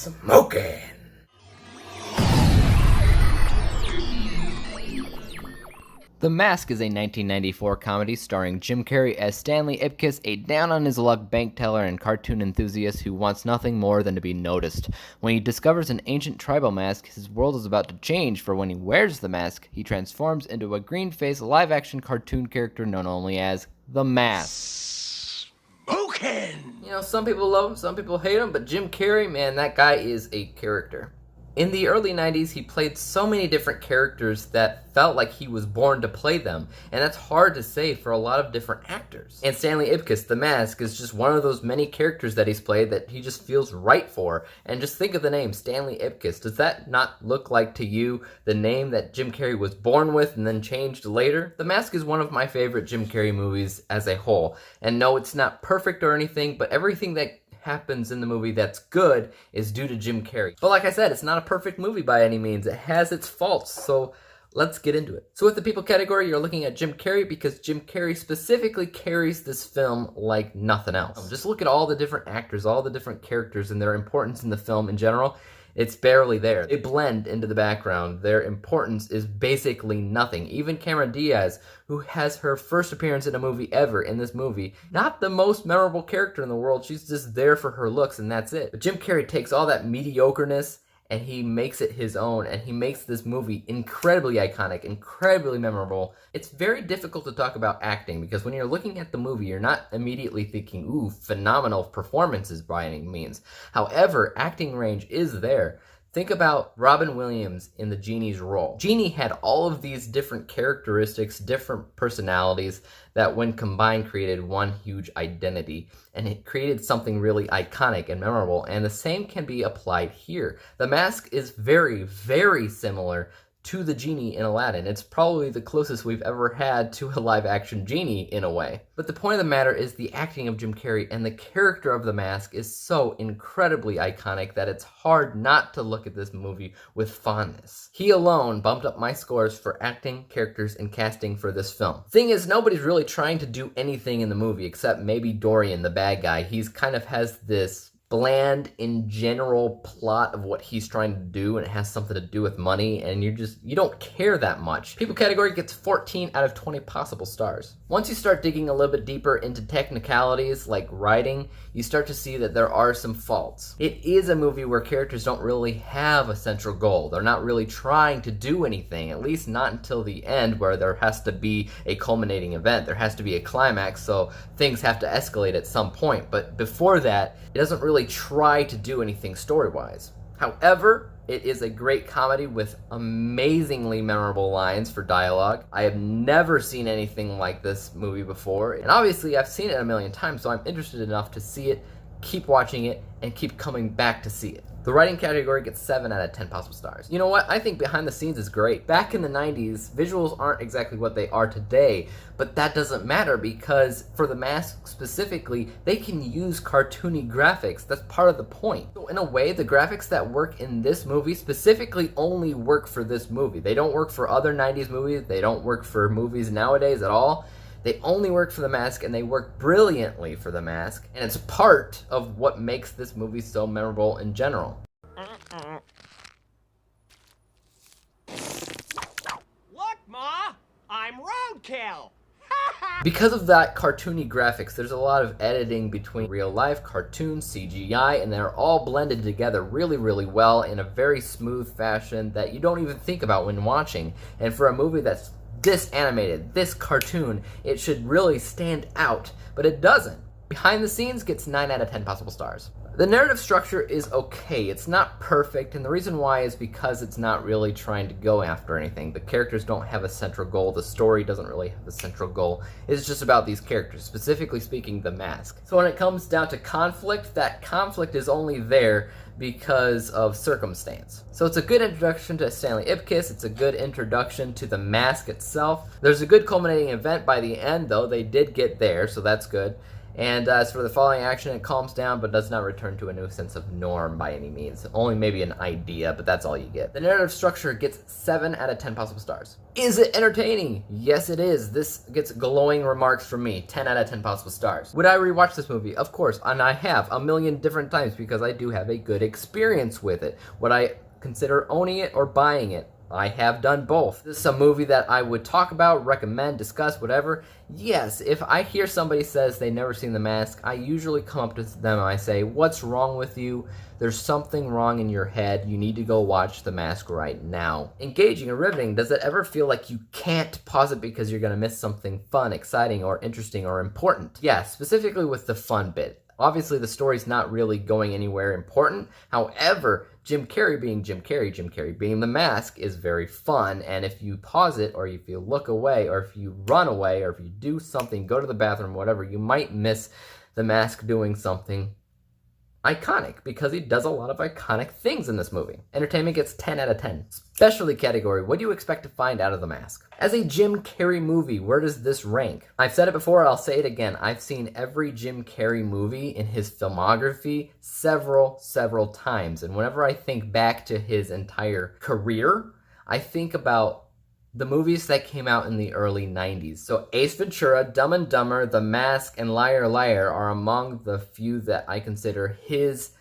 smoking. The Mask is a 1994 comedy starring Jim Carrey as Stanley Ipkiss, a down-on-his-luck bank teller and cartoon enthusiast who wants nothing more than to be noticed. When he discovers an ancient tribal mask, his world is about to change, for when he wears the mask, he transforms into a green-faced live-action cartoon character known only as The Mask. Smoking! You know, some people love him, some people hate him, but Jim Carrey, man, that guy is a character. In the early 90s, he played so many different characters that felt like he was born to play them, and that's hard to say for a lot of different actors. And Stanley Ipkiss, The Mask, is just one of those many characters that he's played that he just feels right for. And just think of the name, Stanley Ipkiss. Does that not look like to you the name that Jim Carrey was born with and then changed later? The Mask is one of my favorite Jim Carrey movies as a whole. And no, it's not perfect or anything, but everything that happens in the movie that's good is due to Jim Carrey. But like I said, it's not a perfect movie by any means. It has its faults, so let's get into it. So with the people category, you're looking at Jim Carrey because Jim Carrey specifically carries this film like nothing else. Just look at all the different actors, all the different characters and their importance in the film in general. It's barely there. They blend into the background. Their importance is basically nothing. Even Cameron Diaz, who has her first appearance in a movie ever in this movie, not the most memorable character in the world. She's just there for her looks and that's it. But Jim Carrey takes all that mediocreness and he makes it his own, and he makes this movie incredibly iconic, incredibly memorable. It's very difficult to talk about acting, because when you're looking at the movie, you're not immediately thinking, ooh, phenomenal performances by any means. However, acting range is there. Think about Robin Williams in the Genie's role. Genie had all of these different characteristics, different personalities that when combined created one huge identity, and it created something really iconic and memorable, and the same can be applied here. The Mask is very, very similar to the Genie in Aladdin. It's probably the closest we've ever had to a live-action Genie in a way. But the point of the matter is the acting of Jim Carrey and the character of the Mask is so incredibly iconic that it's hard not to look at this movie with fondness. He alone bumped up my scores for acting, characters, and casting for this film. Thing is, nobody's really trying to do anything in the movie except maybe Dorian, the bad guy. He's kind of has this bland in general plot of what he's trying to do, and it has something to do with money, and you don't care that much. People category gets 14 out of 20 possible stars. Once you start digging a little bit deeper into technicalities like writing, you start to see that there are some faults. It is a movie where characters don't really have a central goal. They're not really trying to do anything, at least not until the end, where there has to be a culminating event. There has to be a climax, so things have to escalate at some point. But before that, it doesn't really try to do anything story-wise. However, it is a great comedy with amazingly memorable lines for dialogue. I have never seen anything like this movie before, and obviously I've seen it a million times, so I'm interested enough to see it, keep watching it, and keep coming back to see it. The writing category gets 7 out of 10 possible stars. You know what? I think behind the scenes is great. Back in the 90s, visuals aren't exactly what they are today, but that doesn't matter because for The Mask specifically, they can use cartoony graphics. That's part of the point. So in a way, the graphics that work in this movie specifically only work for this movie. They don't work for other 90s movies. They don't work for movies nowadays at all. They only work for The Mask, and they work brilliantly for The Mask, and it's part of what makes this movie so memorable in general. Look, Ma! I'm roadkill! Because of that cartoony graphics, there's a lot of editing between real-life, cartoons, CGI, and they're all blended together really, really well in a very smooth fashion that you don't even think about when watching. And for a movie that's this animated, this cartoon, it should really stand out, but it doesn't. Behind the scenes gets 9 out of 10 possible stars. The narrative structure is okay. It's not perfect, and the reason why is because it's not really trying to go after anything. The characters don't have a central goal. The story doesn't really have a central goal. It's just about these characters, specifically speaking, The Mask. So when it comes down to conflict, that conflict is only there because of circumstance. So it's a good introduction to Stanley Ipkiss, it's a good introduction to The Mask itself. There's a good culminating event by the end, though. They did get there, so that's good. And as for the following action, it calms down but does not return to a new sense of norm by any means. Only maybe an idea, but that's all you get. The narrative structure gets 7 out of 10 possible stars. Is it entertaining? Yes, it is. This gets glowing remarks from me. 10 out of 10 possible stars. Would I rewatch this movie? Of course, and I have a million different times because I do have a good experience with it. Would I consider owning it or buying it? I have done both. This is a movie that I would talk about, recommend, discuss, whatever. Yes, if I hear somebody says they've never seen The Mask, I usually come up to them and I say, what's wrong with you? There's something wrong in your head. You need to go watch The Mask right now. Engaging and riveting, does it ever feel like you can't pause it because you're going to miss something fun, exciting, or interesting, or important? Yeah, specifically with the fun bit. Obviously, the story's not really going anywhere important. However, Jim Carrey being Jim Carrey being The Mask is very fun. And if you pause it, or if you look away, or if you run away, or if you do something, go to the bathroom, whatever, you might miss The Mask doing something iconic, because he does a lot of iconic things in this movie. Entertainment gets 10 out of 10. Specialty category, what do you expect to find out of The Mask? As a Jim Carrey movie, where does this rank? I've said it before, I'll say it again. I've seen every Jim Carrey movie in his filmography several times. And whenever I think back to his entire career, I think about the movies that came out in the early 90s. So Ace Ventura, Dumb and Dumber, The Mask, and Liar Liar are among the few that I consider his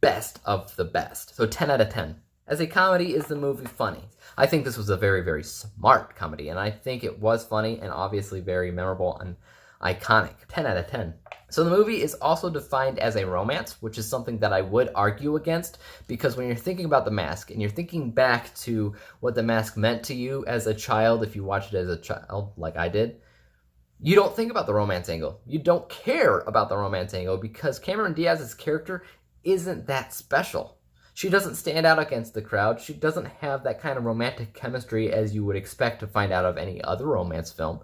best of the best. So 10 out of 10. As a comedy, is the movie funny? I think this was a very smart comedy, and I think it was funny and obviously very memorable and iconic. 10 out of 10. So the movie is also defined as a romance, which is something that I would argue against, because when you're thinking about The Mask and you're thinking back to what The Mask meant to you as a child, if you watched it as a child like I did, you don't think about the romance angle. You don't care about the romance angle because Cameron Diaz's character isn't that special. She doesn't stand out against the crowd. She doesn't have that kind of romantic chemistry as you would expect to find out of any other romance film.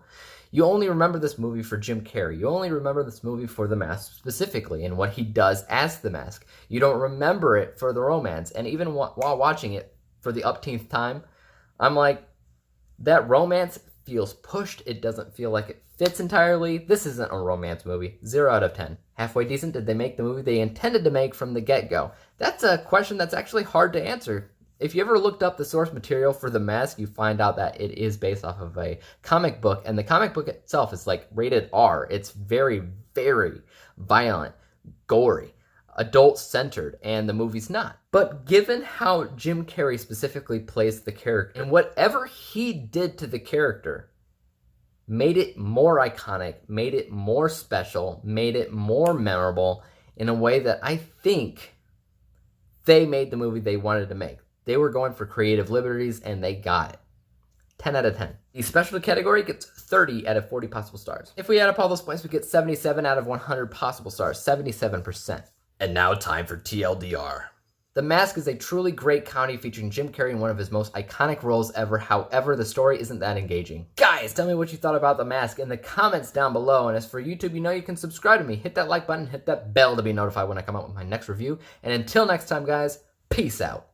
You only remember this movie for Jim Carrey. You only remember this movie for The Mask specifically and what he does as The Mask. You don't remember it for the romance. And even while watching it for the upteenth time, I'm like, that romance feels pushed. It doesn't feel like it fits entirely. This isn't a romance movie. 0 out of 10. Halfway decent. Did they make the movie they intended to make from the get-go? That's a question that's actually hard to answer. If you ever looked up the source material for The Mask, you find out that it is based off of a comic book, and the comic book itself is like rated R. It's very violent, gory, adult-centered, and the movie's not. But given how Jim Carrey specifically plays the character, and whatever he did to the character made it more iconic, made it more special, made it more memorable in a way that I think they made the movie they wanted to make. They were going for creative liberties, and they got it. 10 out of 10. The specialty category gets 30 out of 40 possible stars. If we add up all those points, we get 77 out of 100 possible stars, 77%. And now time for TLDR. The Mask is a truly great comedy featuring Jim Carrey in one of his most iconic roles ever. However, the story isn't that engaging. Guys, tell me what you thought about The Mask in the comments down below. And as for YouTube, you know you can subscribe to me. Hit that like button, hit that bell to be notified when I come out with my next review. And until next time, guys, peace out.